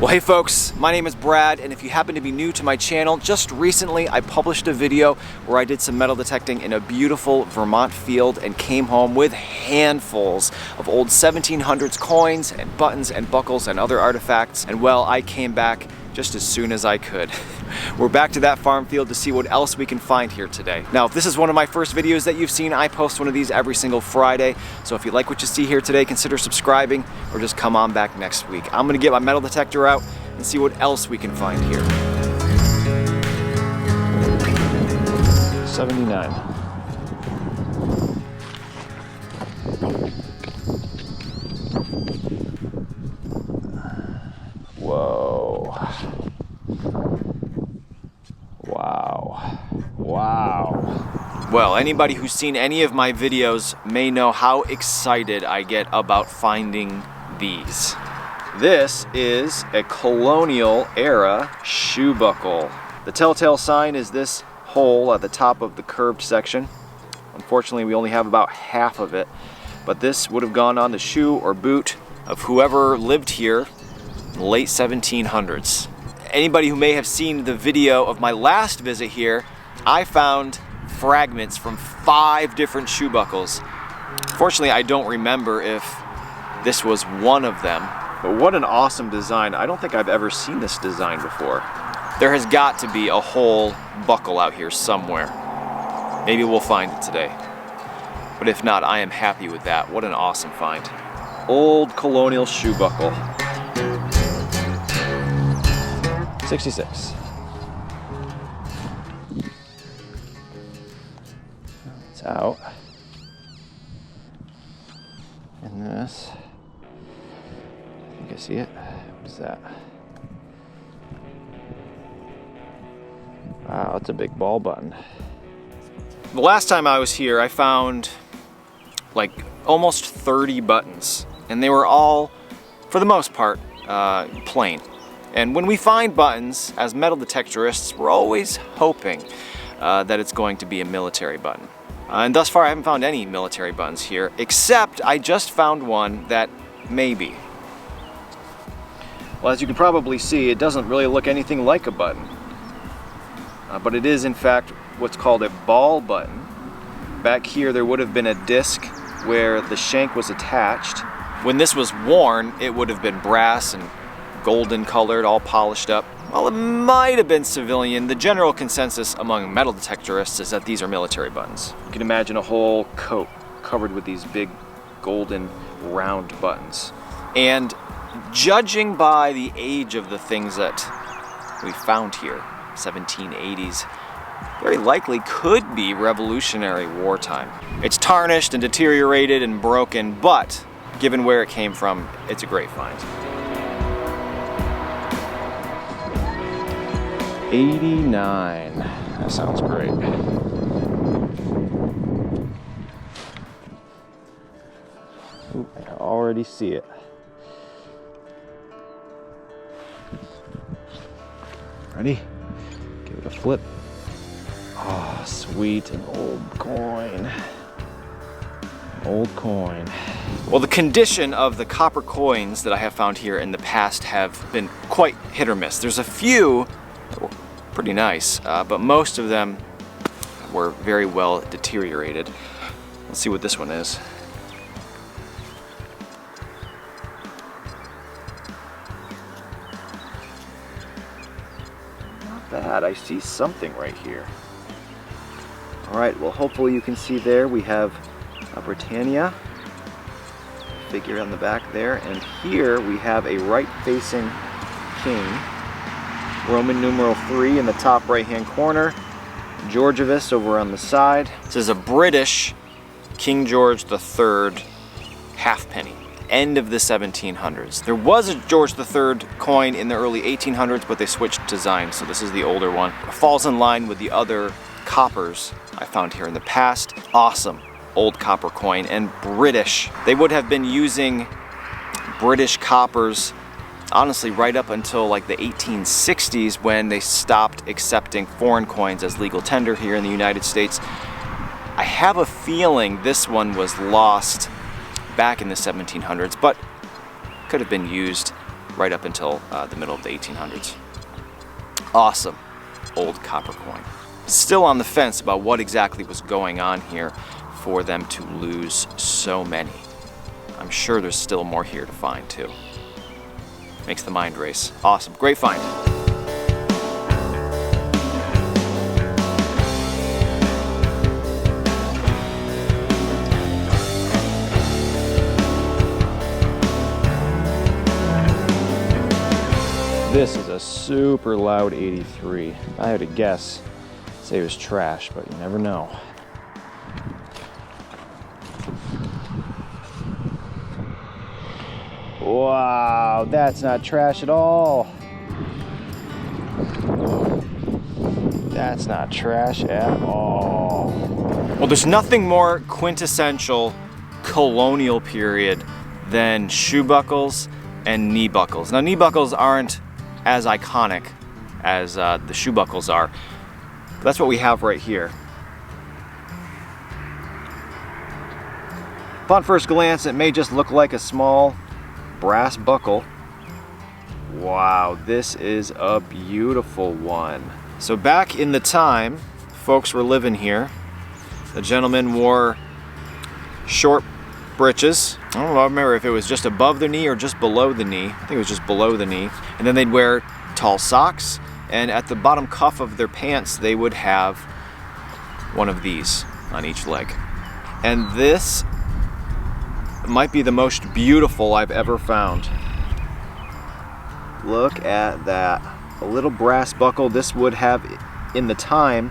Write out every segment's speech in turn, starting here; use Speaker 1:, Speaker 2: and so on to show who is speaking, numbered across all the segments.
Speaker 1: Well, hey folks, my name is Brad, and if you happen to be new to my channel, just recently I published a video where I did some metal detecting in a beautiful Vermont field and came home with handfuls of old 1700s coins and buttons and buckles and other artifacts. And well, I came back just as soon as I could. We're back to that farm field to see what else we can find here today. Now, if this is one of my first videos that you've seen, I post one of these every single Friday. So if you like what you see here today, consider subscribing or just come on back next week. I'm gonna get my metal detector out and see what else we can find here. 79. Whoa. Wow. Well, anybody who's seen any of my videos may know how excited I get about finding these. This is a colonial era shoe buckle. The telltale sign is this hole at the top of the curved section. Unfortunately, we only have about half of it, but this would have gone on the shoe or boot of whoever lived here in the late 1700s. Anybody who may have seen the video of my last visit here, I found fragments from 5 different shoe buckles. Fortunately, I don't remember if this was one of them, but what an awesome design. I don't think I've ever seen this design before. There has got to be a whole buckle out here somewhere. Maybe we'll find it today. But if not, I am happy with that. What an awesome find. Old colonial shoe buckle. 66. It's out. And this, I think I see it. What is that? Wow, it's a big ball button. The last time I was here, I found like almost 30 buttons, and they were all, for the most part, plain. And when we find buttons, as metal detectorists, we're always hoping that it's going to be a military button. And thus far, I haven't found any military buttons here, except I just found one that may be. Well, as you can probably see, it doesn't really look anything like a button. But it is, in fact, what's called a ball button. Back here, there would have been a disc where the shank was attached. When this was worn, it would have been brass and golden colored, all polished up. Well, it might have been civilian. The general consensus among metal detectorists is that these are military buttons. You can imagine a whole coat covered with these big golden round buttons. And judging by the age of the things that we found here, 1780s, very likely could be Revolutionary War time. It's tarnished and deteriorated and broken, but given where it came from, it's a great find. 89. That sounds great. Ooh, I already see it. Ready? Give it a flip. Oh, sweet, an old coin. Old coin. Well, the condition of the copper coins that I have found here in the past have been quite hit or miss. There's a few that were pretty nice, but most of them were very well deteriorated. Let's see what this one is. Not bad. I see something right here. All right, well, hopefully you can see there we have a Britannia figure on the back there, and here we have a right-facing king, Roman numeral 3 in the top right-hand corner, Georgievus over on the side. This is a British King George III halfpenny, end of the 1700s. There was a George III coin in the early 1800s, but they switched designs, so this is the older one. It falls in line with the other coppers I found here in the past. Awesome old copper coin, and British. They would have been using British coppers honestly right up until like the 1860s, when they stopped accepting foreign coins as legal tender here in the United States. I have a feeling this one was lost back in the 1700s, but could have been used right up until the middle of the 1800s. Awesome old copper coin. Still on the fence about what exactly was going on here for them to lose so many. I'm sure there's still more here to find too. Makes the mind race. Awesome, great find. This is a super loud 83. If I had to guess, I'd say it was trash, but you never know. Wow, that's not trash at all. That's not trash at all. Well, there's nothing more quintessential colonial period than shoe buckles and knee buckles. Now, knee buckles aren't as iconic as the shoe buckles are. But that's what we have right here. Upon first glance, it may just look like a small brass buckle. Wow, this is a beautiful one. So back in the time folks were living here, the gentleman wore short breeches. I don't remember if it was just above the knee or just below the knee. I think it was just below the knee. And then they'd wear tall socks, and at the bottom cuff of their pants they would have one of these on each leg. And this might be the most beautiful I've ever found. Look at that. A little brass buckle. This would have, in the time,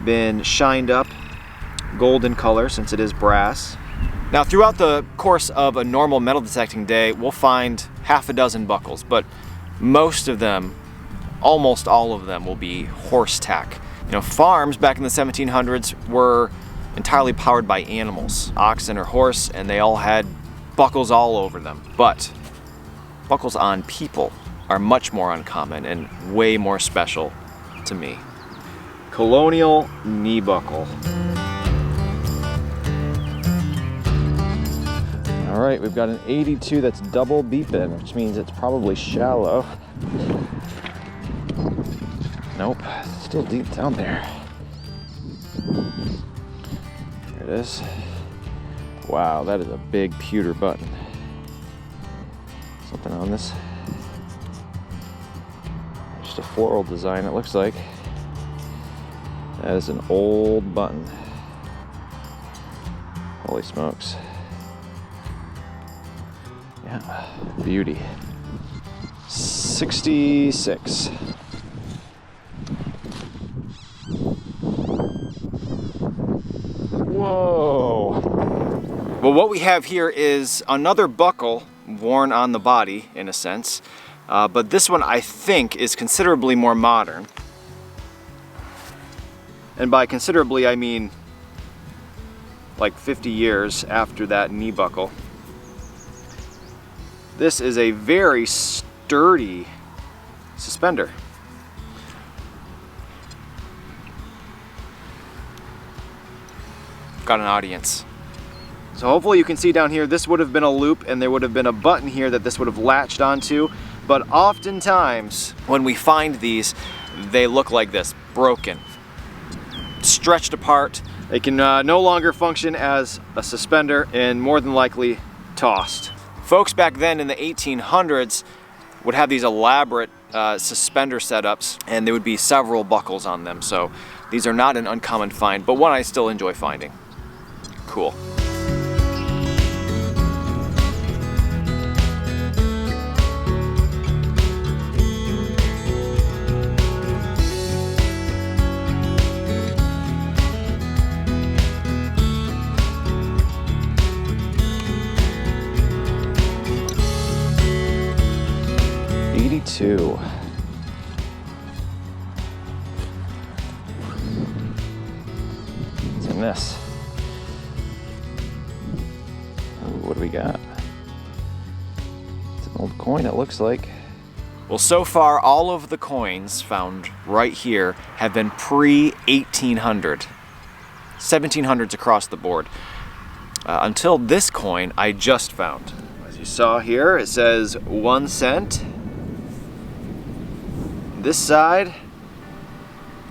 Speaker 1: been shined up golden color since it is brass. Now, throughout the course of a normal metal detecting day, we'll find half a dozen buckles, but most of them, almost all of them, will be horse tack. You know, farms back in the 1700s were entirely powered by animals, oxen or horse, and they all had buckles all over them. But buckles on people are much more uncommon and way more special to me. Colonial knee buckle. All right, we've got an 82 that's double beeping, which means it's probably shallow. Nope, still deep down there. Here it is. Wow, that is a big pewter button. Something on this. Just a floral design, it looks like. That is an old button. Holy smokes. Yeah, beauty. 66. Whoa. Well, what we have here is another buckle worn on the body, in a sense. But this one, I think, is considerably more modern. And by considerably, I mean like 50 years after that knee buckle. This is a very sturdy suspender. Got an audience. So hopefully you can see down here, this would have been a loop and there would have been a button here that this would have latched onto. But oftentimes when we find these, they look like this, broken, stretched apart. They can no longer function as a suspender and more than likely tossed. Folks back then in the 1800s would have these elaborate suspender setups, and there would be several buckles on them. So these are not an uncommon find, but one I still enjoy finding. Cool. What's in this? Ooh, what do we got? It's an old coin, it looks like. Well, so far, all of the coins found right here have been pre-1800. 1700s across the board. Until this coin I just found. As you saw here, it says 1 cent, This side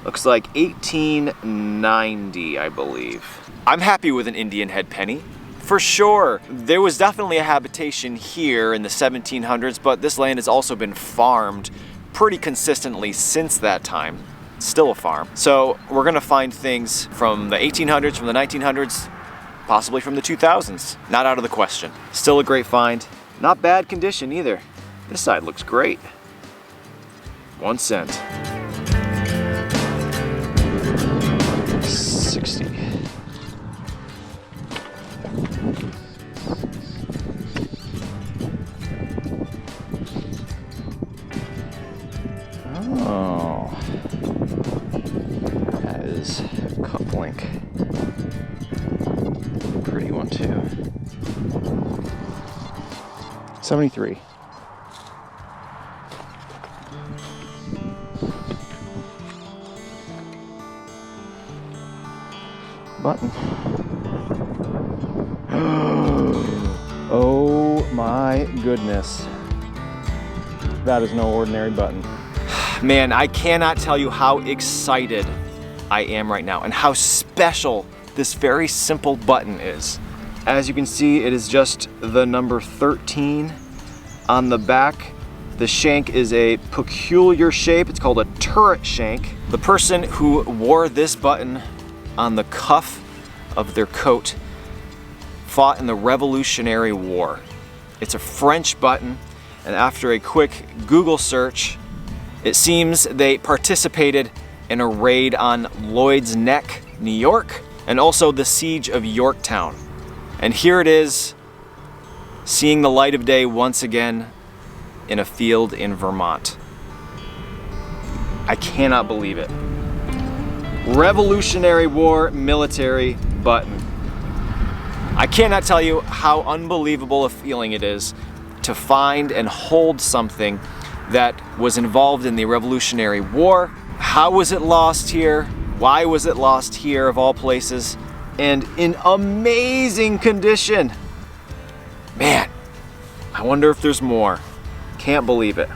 Speaker 1: looks like 1890, I believe. I'm happy with an Indian head penny. For sure. There was definitely a habitation here in the 1700s, but this land has also been farmed pretty consistently since that time. It's still a farm. So we're gonna find things from the 1800s, from the 1900s, possibly from the 2000s. Not out of the question. Still a great find. Not bad condition either. This side looks great. 1 cent. 60. Oh, that is a cup link. Pretty one too. 73. Button. Oh my goodness. That is no ordinary button. Man, I cannot tell you how excited I am right now and how special this very simple button is. As you can see, it is just the number 13 on the back. The shank is a peculiar shape. It's called a turret shank. The person who wore this button on the cuff of their coat fought in the Revolutionary War. It's a French button, and after a quick Google search, it seems they participated in a raid on Lloyd's Neck, New York, and also the siege of Yorktown. And here it is, seeing the light of day once again in a field in Vermont. I cannot believe it. Revolutionary War military button. I cannot tell you how unbelievable a feeling it is to find and hold something that was involved in the Revolutionary War. How was it lost here? Why was it lost here of all places? And in amazing condition. Man, I wonder if there's more. Can't believe it.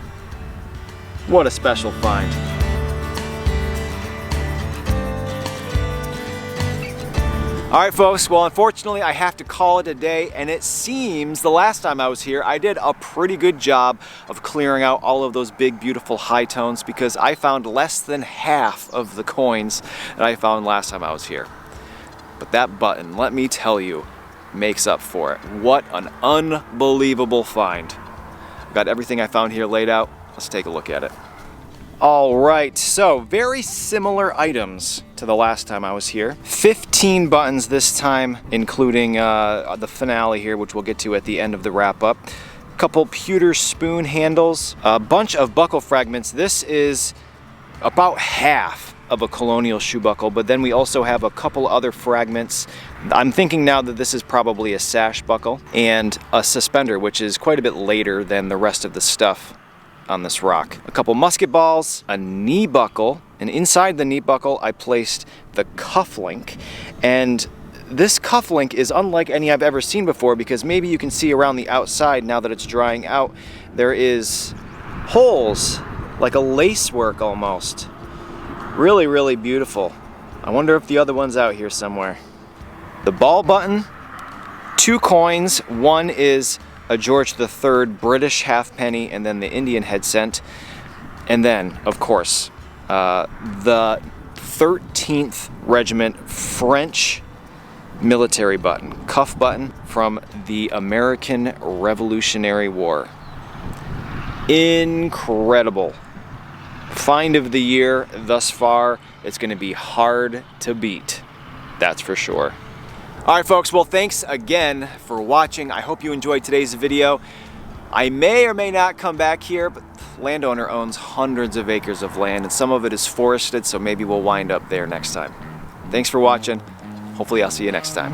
Speaker 1: What a special find. All right, folks, well, unfortunately, I have to call it a day, and it seems the last time I was here, I did a pretty good job of clearing out all of those big, beautiful high tones because I found less than half of the coins that I found last time I was here. But that button, let me tell you, makes up for it. What an unbelievable find. I've got everything I found here laid out. Let's take a look at it. All right, so very similar items to the last time I was here. 15 buttons this time, including the finale here, which we'll get to at the end of the wrap up. A couple pewter spoon handles, a bunch of buckle fragments. This is about half of a colonial shoe buckle, but then we also have a couple other fragments. I'm thinking now that this is probably a sash buckle and a suspender, which is quite a bit later than the rest of the stuff on this rock. A couple musket balls, a knee buckle, and inside the knee buckle I placed the cuff link. And this cuff link is unlike any I've ever seen before because maybe you can see around the outside now that it's drying out, there is holes, like a lace work almost. Really, really beautiful. I wonder if the other one's out here somewhere. The ball button, 2 coins. One is a George III British halfpenny, and then the Indian head cent. And then, of course, the 13th Regiment French military button, cuff button from the American Revolutionary War. Incredible. Find of the year thus far. It's going to be hard to beat. That's for sure. All right, folks, well, thanks again for watching. I hope you enjoyed today's video. I may or may not come back here, but the landowner owns hundreds of acres of land, and some of it is forested, so maybe we'll wind up there next time. Thanks for watching. Hopefully I'll see you next time.